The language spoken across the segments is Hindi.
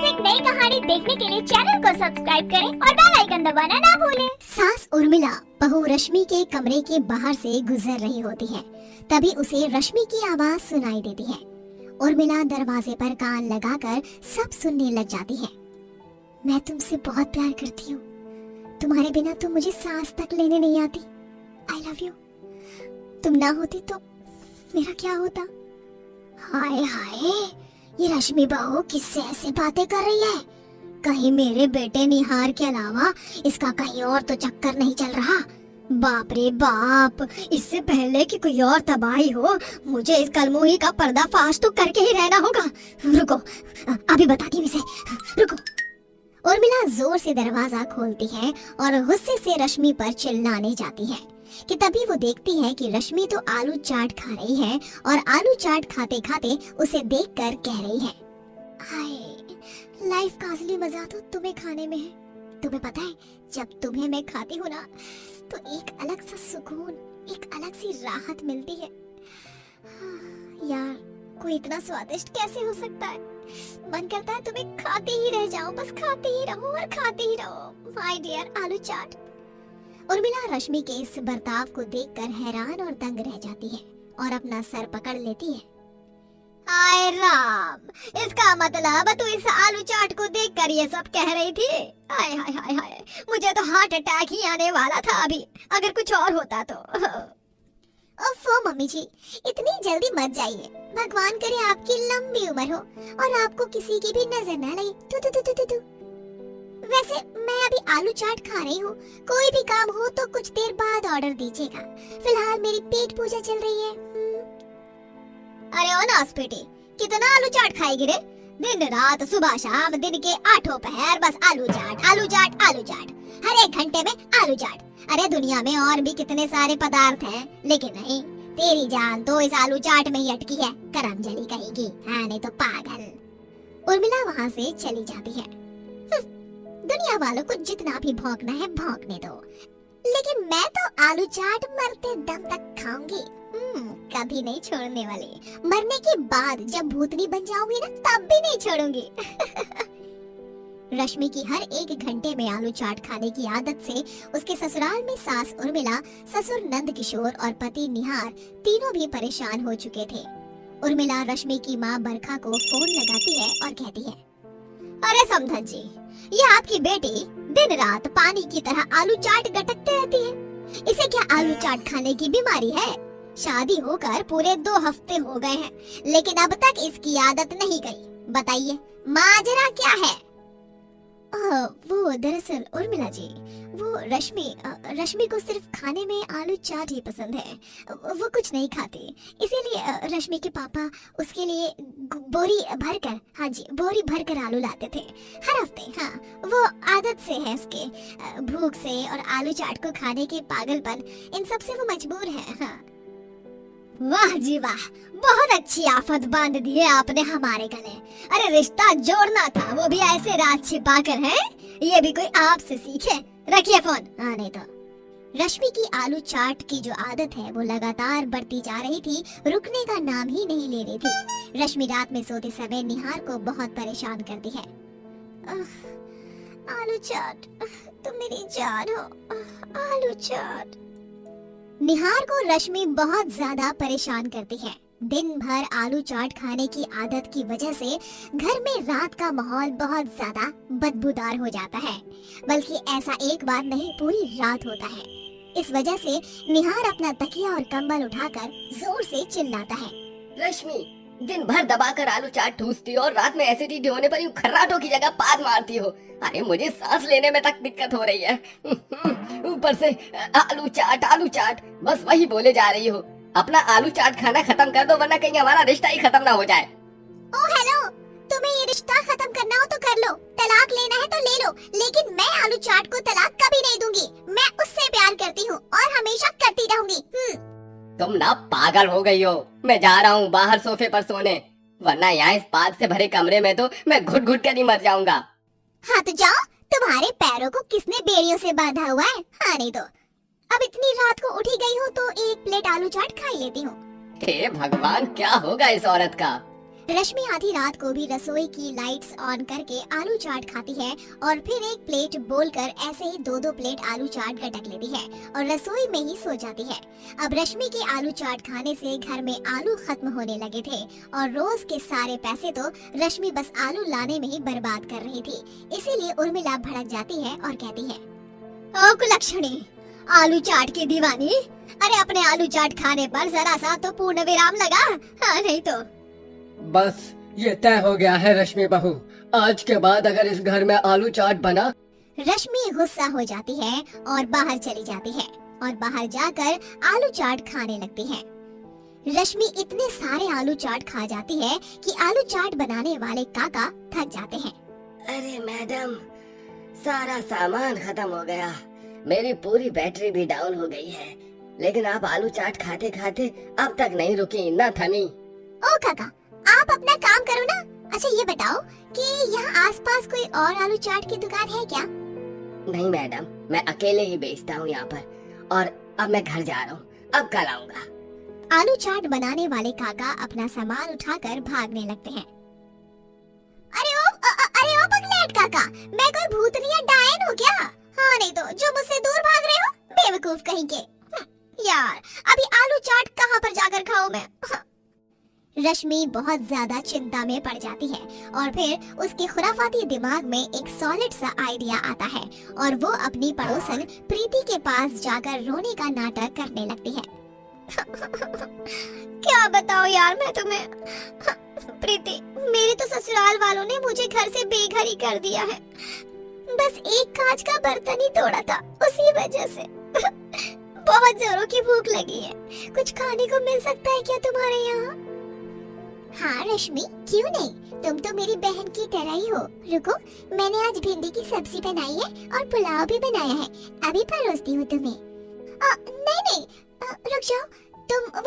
रोज एक नई कहानी देखने के लिए चैनल को सब्सक्राइब करें और बेल आइकन दबाना ना भूलें। सास उर्मिला बहू रश्मि के कमरे के बाहर से गुजर रही होती है। तभी उसे रश्मि की आवाज सुनाई देती है। उर्मिला दरवाजे पर कान लगाकर सब सुनने लग जाती है। मैं तुमसे बहुत प्यार करती हूँ। तुम्हारे बिना तो मुझे सांस तक लेने नहीं आती। I love you. तुम ना होती तो मेरा क्या होता। हाय हाय, ये रश्मि बहू किससे ऐसी बातें कर रही है? कहीं मेरे बेटे निहार के अलावा इसका कहीं और तो चक्कर नहीं चल रहा। बाप रे बाप, इससे पहले कि कोई और तबाही हो मुझे इस कलमुही का पर्दाफाश तो करके ही रहना होगा। रुको, अभी बताती हूँ इसे। रुको। उर्मिला जोर से दरवाजा खोलती है और गुस्से से रश्मि पर चिल्लाने जाती है कि तभी वो देखती है कि रश्मि तो आलू चाट खा रही है और आलू चाट खाते खाते उसे देखकर कह रही है, हाय, लाइफ का असली मजा तो तुम्हें खाने में है। तुम्हें पता है, जब तुम्हें मैं खाती हूँ ना तो एक अलग सा सुकून, एक अलग सी राहत मिलती है। यार, कोई इतना स्वादिष्ट कैसे हो सकता है? मन करता है तुम्हें खाती ही रह जाऊं, बस खाती ही रहूं और खाती ही रहूं। माय डियर आलू चाट। उर्मिला रश्मि के इस बर्ताव को देखकर हैरान और दंग रह जाती है और अपना सर पकड़ लेती है। हाय राम, इसका मतलब तू इस आलू चाट को देखकर ये सब कह रही थी? हाय हाय हाय हाय, मुझे तो हार्ट अटैक ही आने वाला था अभी, अगर कुछ और होता तो। ओफो मम्मी जी, इतनी जल्दी मत जाइए। भगवान करे आपकी लंबी उम्र हो और आपको किसी की भी नजर न लगे। तू। वैसे मैं अभी आलू चाट खा रही हूँ। कोई भी काम हो तो कुछ देर बाद ऑर्डर दीजिएगा। फिलहाल मेरी पेट पूजा चल रही है। अरे ओ नास बेटी, कितना आलू चाट खाएगी रे? दिन रात, सुबह शाम, दिन के आठों पहर बस आलू चाट, आलू चाट, आलू चाट। हर एक घंटे में आलू चाट। अरे दुनिया में और भी कितने सारे पदार्थ हैं, लेकिन नहीं, तेरी जान तो इस आलू चाट में ही अटकी है। करमजली कहेगी, हाँ नहीं तो पागल। उर्मिला वहाँ से चली जाती है। दुनिया वालों को जितना भी भौंकना है भौंकने दो, लेकिन मैं तो आलू चाट मरते दम तक खाऊंगी। कभी नहीं छोड़ने वाली। मरने के बाद जब भूतनी बन जाऊंगी ना, तब भी नहीं छोड़ूंगी। रश्मि की हर एक घंटे में आलू चाट खाने की आदत से उसके ससुराल में सास उर्मिला, ससुर नंद किशोर और पति निहार तीनों भी परेशान हो चुके थे। उर्मिला रश्मि की माँ बरखा को फोन लगाती है और कहती है, अरे समधन जी, ये आपकी बेटी दिन रात पानी की तरह आलू चाट गटकते रहती है। इसे क्या आलू चाट खाने की बीमारी है? शादी होकर पूरे 2 हफ्ते हो गए हैं, लेकिन अब तक इसकी आदत नहीं गई। बताइए माजरा क्या है? वो दरअसल उर्मिला जी, वो रश्मि को सिर्फ खाने में आलू चाट ही पसंद है। वो कुछ नहीं खाती, इसीलिए रश्मि के पापा उसके लिए बोरी भरकर आलू लाते थे हर हफ्ते। हाँ, वो आदत से है उसके, भूख से और आलू चाट को खाने के पागलपन, इन सब से वो मजबूर है। हाँ। वाह जी वाह, बहुत अच्छी आफत बांध दी है आपने हमारे गले। अरे रिश्ता जोड़ना था, वो भी ऐसे राज छिपा कर है। ये भी कोई आपसे सीखे। रखिए फोन। हाँ नहीं तो। रश्मि की आलू चाट की जो आदत है वो लगातार बढ़ती जा रही थी, रुकने का नाम ही नहीं ले रही थी। रश्मि रात में सोते समय निहार को बहुत परेशान करती है। आलू चाट, तुम मेरी जान हो। आलू चाट। निहार को रश्मि बहुत ज्यादा परेशान करती है। दिन भर आलू चाट खाने की आदत की वजह से घर में रात का माहौल बहुत ज्यादा बदबूदार हो जाता है। बल्कि ऐसा एक बार नहीं, पूरी रात होता है। इस वजह से निहार अपना तकिया और कंबल उठाकर जोर से चिल्लाता है, रश्मि, दिन भर दबाकर आलू चाट ठूसती हो और रात में एसिडिटी होने पर यूं खर्राटों की जगह पाद मारती हो। अरे मुझे सांस लेने में तक दिक्कत हो रही है। ऊपर से आलू चाट, बस वही बोले जा रही हो। अपना आलू चाट खाना खत्म कर दो, वरना कहीं हमारा रिश्ता ही खत्म ना हो जाए। ओ हेलो, तुम्हें ये रिश्ता खत्म करना हो तो कर लो, तलाक लेना है तो ले लो, लेकिन मैं आलू चाट को तलाक कभी नहीं दूंगी। मैं उससे प्यार करती हूँ और हमेशा करती रहूंगी। तुम ना पागल हो गई हो। मैं जा रहा हूँ बाहर सोफे पर सोने, वरना यहाँ इस पाद से भरे कमरे में तो मैं घुट घुट कर ही मर जाऊंगा। हाँ तो जाओ, तुम्हारे पैरों को किसने बेड़ियों से बांधा हुआ है? हाँ नहीं तो। अब इतनी रात को उठी गई हूँ तो एक प्लेट आलू चाट खा ही लेती हूँ। हे भगवान, क्या होगा इस औरत का? रश्मि आधी रात को भी रसोई की लाइट्स ऑन करके आलू चाट खाती है और फिर एक प्लेट बोलकर ऐसे ही 2-2 प्लेट आलू चाट गटक लेती है और रसोई में ही सो जाती है। अब रश्मि के आलू चाट खाने से घर में आलू खत्म होने लगे थे और रोज के सारे पैसे तो रश्मि बस आलू लाने में ही बर्बाद कर रही थी। इसीलिए उर्मिला भड़क जाती है और कहती है, ओ कुलक्षणी, आलू चाट की दीवानी, अरे अपने आलू चाट खाने पर जरा सा तो पूर्ण विराम लगा, हाँ नहीं तो। बस ये तय हो गया है रश्मि बहू, आज के बाद अगर इस घर में आलू चाट बना। रश्मि गुस्सा हो जाती है और बाहर चली जाती है और बाहर जाकर आलू चाट खाने लगती है। रश्मि इतने सारे आलू चाट खा जाती है कि आलू चाट बनाने वाले काका थक जाते हैं। अरे मैडम, सारा सामान खत्म हो गया, मेरी पूरी बैटरी भी डाउन हो गई है, लेकिन आप आलू चाट खाते खाते अब तक नहीं रुकी ना थमी। ओ काका, आप अपना काम करो ना। अच्छा ये बताओ कि यहाँ आसपास कोई और आलू चाट की दुकान है क्या? नहीं मैडम, मैं अकेले ही बेचता हूँ यहाँ पर, और अब मैं घर जा रहा हूँ, अब कल आऊँगा। आलू चाट बनाने वाले काका अपना सामान उठाकर भागने लगते हैं। अरे ओ पगलेट काका, मैं कोई भूतनी या डायन हूँ क्या? हाँ नहीं तो जो मुझसे दूर भाग रहे हो, बेवकूफ कहीं के। यार अभी आलू चाट कहाँ पर जाकर खाऊं मैं? रश्मि बहुत ज्यादा चिंता में पड़ जाती है और फिर उसके खुराफाती दिमाग में एक सॉलिड सा आइडिया आता है और वो अपनी पड़ोसन प्रीति के पास जाकर रोने का नाटक करने लगती है। क्या बताओ यार मैं तुम्हें, प्रीति, मेरे तो ससुराल वालों ने मुझे घर से बेघर ही कर दिया है। बस एक कांच का बर्तन ही तोड़ा था, उसी वजह से। बहुत जोरों की भूख लगी है, कुछ खाने को मिल सकता है क्या तुम्हारे यहाँ? हाँ रश्मि, क्यों नहीं, तुम तो मेरी बहन की तरह ही हो। रुको, मैंने आज भिंडी की सब्जी बनाई है और पुलाव भी बनाया है, अभी परोसती हूँ तुम्हें। नहीं, रुक जाओ, तुम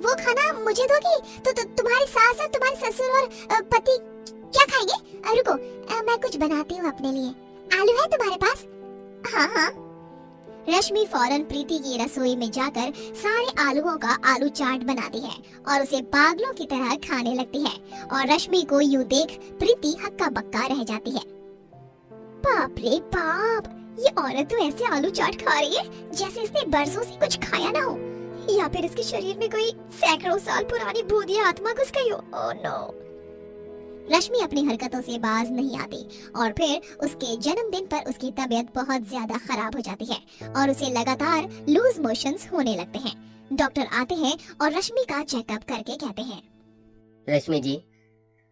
वो खाना मुझे दोगी तो तुम्हारी सास और तुम्हारे ससुर और पति क्या खाएंगे? रुको, मैं कुछ बनाती हूँ अपने लिए। आलू है तुम्हारे पास? हाँ। रश्मि फौरन प्रीति की रसोई में जाकर सारे आलूओं का आलू चाट बनाती है और उसे पागलों की तरह खाने लगती है और रश्मि को यूं देख प्रीति हक्का बक्का रह जाती है। बाप रे बाप, ये औरत तो ऐसे आलू चाट खा रही है जैसे इसने बरसों से कुछ खाया ना हो, या फिर इसके शरीर में कोई सैकड़ों साल पुरानी भूतिया आत्मा घुस गई हो। Oh no. रश्मि अपनी हरकतों से बाज नहीं आती और फिर उसके जन्मदिन पर उसकी तबीयत बहुत ज्यादा खराब हो जाती है और उसे लगातार लूज मोशंस होने लगते हैं। डॉक्टर आते हैं और रश्मि का चेकअप करके कहते हैं, रश्मि जी,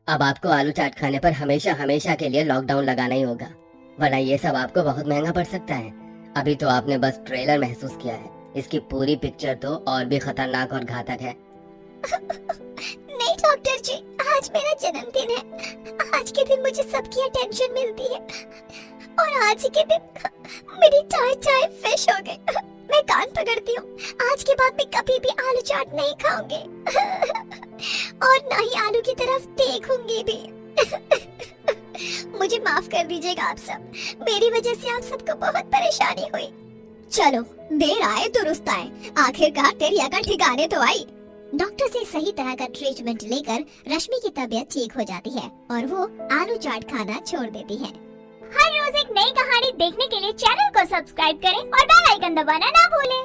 अब आपको आलू चाट खाने पर हमेशा हमेशा के लिए लॉकडाउन लगाना ही होगा, वरना ये सब आपको बहुत महंगा पड़ सकता है। अभी तो आपने बस ट्रेलर महसूस किया है, इसकी पूरी पिक्चर तो और भी खतरनाक और घातक है। नहीं डॉक्टर जी, आज मेरा जन्मदिन है, आज के दिन मुझे सबकी अटेंशन मिलती है और आज के दिन मेरी चाय फिश हो गई। मैं कान पकड़ती हूँ, आज के बाद मैं कभी भी आलू चाट नहीं खाऊंगी और ना ही आलू की तरफ देखूंगी भी। मुझे माफ कर दीजिएगा आप सब, मेरी वजह से आप सबको बहुत परेशानी हुई। चलो, देर आए दुरुस्त आए, आखिरकार तेरी अकल ठिकाने तो आई। डॉक्टर से सही तरह का ट्रीटमेंट लेकर रश्मि की तबीयत ठीक हो जाती है और वो आलू चाट खाना छोड़ देती है। हर रोज एक नई कहानी देखने के लिए चैनल को सब्सक्राइब करें और बेल आइकन दबाना ना भूलें।